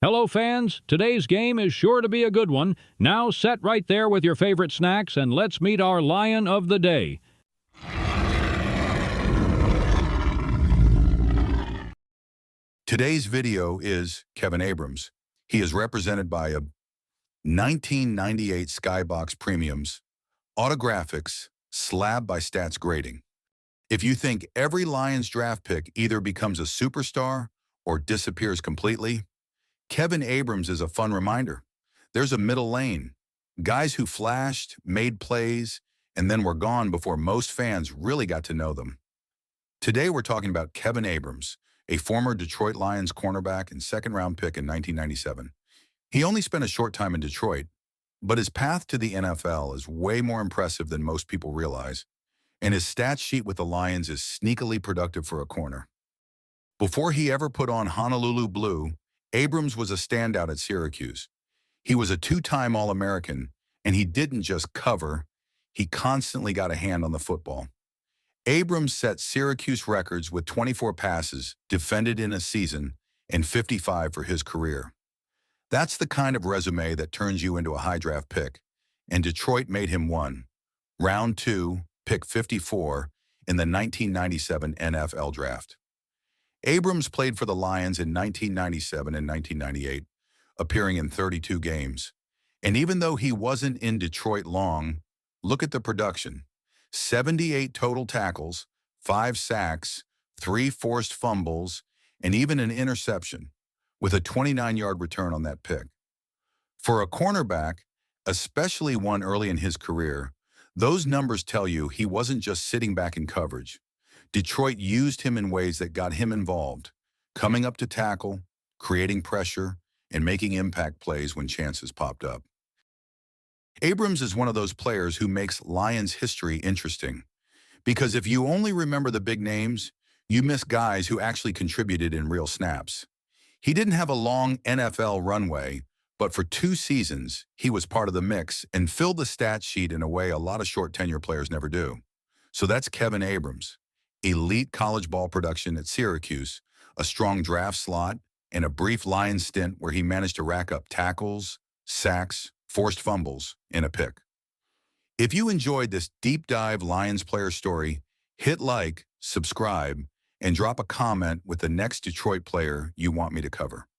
Hello, fans. Today's game is sure to be a good one. Now set right there with your favorite snacks and let's meet our Lion of the Day. Today's video is Kevin Abrams. He is represented by a 1998 Skybox Premiums, Autographics, Slab by Stats grading. If you think every Lions draft pick either becomes a superstar or disappears completely, Kevin Abrams is a fun reminder. There's a middle lane. Guys who flashed, made plays, and then were gone before most fans really got to know them. Today we're talking about Kevin Abrams, a former Detroit Lions cornerback and second-round pick in 1997. He only spent a short time in Detroit, but his path to the NFL is way more impressive than most people realize, and his stat sheet with the Lions is sneakily productive for a corner. Before he ever put on Honolulu blue, Abrams was a standout at Syracuse. He was a two-time All-American, and he didn't just cover, he constantly got a hand on the football. Abrams set Syracuse records with 24 passes defended in a season and 55 for his career. That's the kind of resume that turns you into a high draft pick, and Detroit made him one. Round 2, pick 54 in the 1997 NFL Draft. Abrams played for the Lions in 1997 and 1998, appearing in 32 games. And even though he wasn't in Detroit long, look at the production. 78 total tackles, 5 sacks, 3 forced fumbles, and even an interception, with a 29-yard return on that pick. For a cornerback, especially one early in his career, those numbers tell you he wasn't just sitting back in coverage. Detroit used him in ways that got him involved, coming up to tackle, creating pressure, and making impact plays when chances popped up. Abrams is one of those players who makes Lions history interesting, because if you only remember the big names, you miss guys who actually contributed in real snaps. He didn't have a long NFL runway, but for 2 seasons, he was part of the mix and filled the stat sheet in a way a lot of short tenure players never do. So that's Kevin Abrams. Elite college ball production at Syracuse, a strong draft slot, and a brief Lions stint where he managed to rack up tackles, sacks, forced fumbles, and a pick. If you enjoyed this deep dive Lions player story, hit like, subscribe, and drop a comment with the next Detroit player you want me to cover.